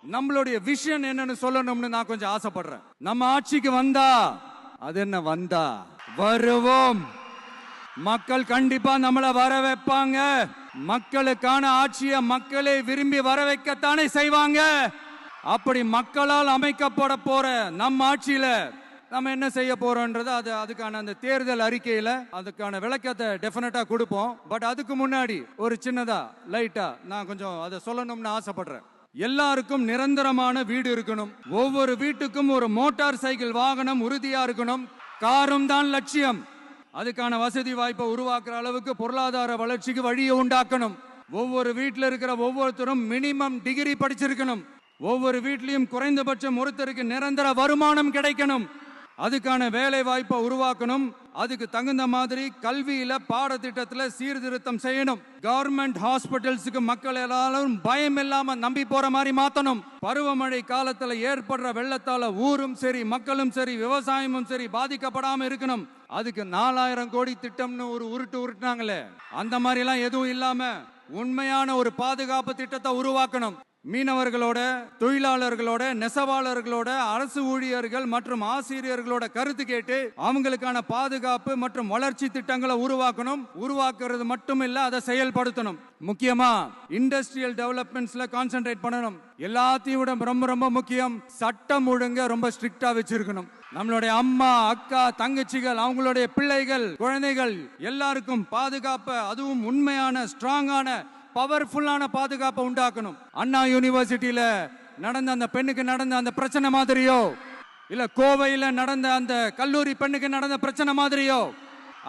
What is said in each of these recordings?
நம்மளுடைய விஷன் என்னன்னு சொல்லணும்னு நான் கொஞ்சம் ஆசைப்படுறேன். நம்ம ஆட்சிக்கு வந்தா அது என்ன வந்தா வருவோம். மக்கள் கண்டிப்பா நம்மளை வர வைப்பாங்க. மக்களுக்கான ஆட்சியை மக்களே விரும்பி வர வைக்கத்தானே செய்வாங்க. அப்படி மக்களால் அமைக்கப்பட போற நம்ம ஆட்சியில நம்ம என்ன செய்ய போறோம்ன்றது அதுக்கான அந்த தேர்தல் அறிக்கையில அதுக்கான விளக்கத்தை டெஃபினட்டா கொடுப்போம். பட் அதுக்கு முன்னாடி ஒரு சின்னதா லைட்டா நான் கொஞ்சம் அதை சொல்லணும்னு ஆசைப்படுறேன். எல்லாருக்கும் நிரந்தரமான வீடு இருக்கணும். ஒவ்வொரு வீட்டுக்கும் ஒரு மோட்டார் சைக்கிள் வாகனம் உறுதியா இருக்கணும். காரும் தான் லட்சியம். அதுக்கான வசதி வாய்ப்பை உருவாக்குற அளவுக்கு பொருளாதார வளர்ச்சிக்கு வழியை உண்டாக்கணும். ஒவ்வொரு வீட்டில் இருக்கிற ஒவ்வொருத்தரும் மினிமம் டிகிரி படிச்சிருக்கணும். ஒவ்வொரு வீட்லயும் குறைந்தபட்சம் ஒருத்தருக்கு நிரந்தர வருமானம் கிடைக்கணும். அதுக்கான வேலை வாய்ப்பை உருவாக்கணும். அதுக்கு தகுந்த மாதிரி கல்வியில பாடத்திட்டத்துல சீர்திருத்தம் செய்யணும். கவர்மெண்ட் ஹாஸ்பிட்டல்ஸுக்கு மக்கள் எல்லாரும் பயம் இல்லாம நம்பி போற மாதிரி மாத்தணும். பருவமழை காலத்துல ஏற்படுற வெள்ளத்தால ஊரும் சரி மக்களும் சரி விவசாயமும் சரி பாதிக்கப்படாம இருக்கணும். அதுக்கு 4000 கோடி திட்டம்னு ஒரு உருட்டுனாங்களே, அந்த மாதிரி எல்லாம் எதுவும் இல்லாம உண்மையான ஒரு பாதுகாப்பு திட்டத்தை உருவாக்கணும். மீனவர்களோட, தொழிலாளர்களோட, நெசவாளர்களோட, அரசு ஊழியர்கள் மற்றும் ஆசிரியர்களோட கருத்து கேட்டு அவங்களுக்கான பாதுகாப்பு மற்றும் வளர்ச்சி திட்டங்களை உருவாக்கணும். உருவாக்குறது மட்டும் இல்ல, அதை செயல்படுத்தணும். முக்கியமா இண்டஸ்ட்ரியல் டெவலப்மெண்ட்ஸ்ல கான்சென்ட்ரேட் பண்ணணும். எல்லாத்தையும் விட ரொம்ப ரொம்ப முக்கியம், சட்டம் ஒழுங்க ரொம்ப ஸ்ட்ரிக்டா வச்சிருக்கணும். நம்மளுடைய அம்மா, அக்கா, தங்கச்சிகள், அவங்களுடைய பிள்ளைகள், குழந்தைகள் எல்லாருக்கும் பாதுகாப்பை, அதுவும் உண்மையான ஸ்ட்ராங்கான பவர்ஃபுல்லான பாதுகாப்பை உண்டாக்கணும். அண்ணா யூனிவர்சிட்டியில நடந்த அந்த பெண்ணுக்கு நடந்த அந்த பிரச்சனை மாதிரியோ, இல்ல கோவையில நடந்த அந்த கல்லூரி பெண்ணுக்கு நடந்த பிரச்சனை மாதிரியோ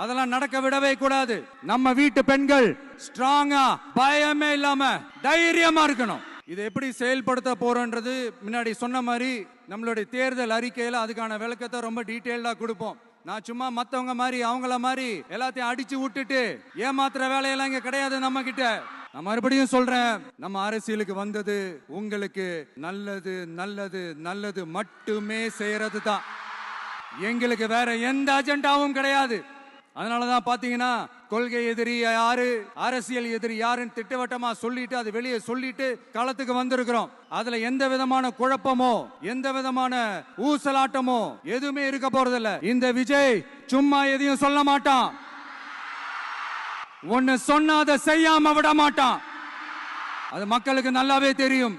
அதெல்லாம் நடக்க விடவே கூடாது. நம்ம வீட்டு பெண்கள் ஸ்ட்ராங்கா பயமே இல்லாம தைரியமா இருக்கணும். இதை எப்படி செயல்படுத்த போறோன்றது முன்னாடி சொன்ன மாதிரி நம்மளுடைய தேர்தல் அறிக்கையில அதுக்கான விளக்கத்தை ரொம்ப டீட்டெயில்டா கொடுப்போம். நான் சும்மா மத்தவங்க மாதிரி அவங்கள மாதிரி எல்லாத்தையும் அடிச்சு விட்டுட்டு ஏமாத்துற வேலையெல்லாம் இங்க கிடையாது நம்ம கிட்ட. நான் மறுபடியும் சொல்றேன், நம்ம அரசியலுக்கு வந்தது உங்களுக்கு நல்லது நல்லது நல்லது மட்டுமே செய்யறது தான். எங்களுக்கு வேற எந்த அஜெண்டாவும் கிடையாது. அதனாலதான் பாத்தீங்கன்னா கொள்கை எதிரி யாரு, அரசியல் எதிரி யாருன்னு திட்டவட்டமா சொல்லிட்டு அது வெளியே சொல்லிட்டு களத்துக்கு வந்திருக்கிறோம். அதுல எந்த விதமான குழப்பமோ எந்த விதமான ஊசலாட்டமோ எதுவுமே இருக்க போறதில்ல. இந்த விஜய் சும்மா எதையும் சொல்ல மாட்டான். ஒன்னு சொன்னா அதை செய்யாம விட மாட்டான். அது மக்களுக்கு நல்லாவே தெரியும்.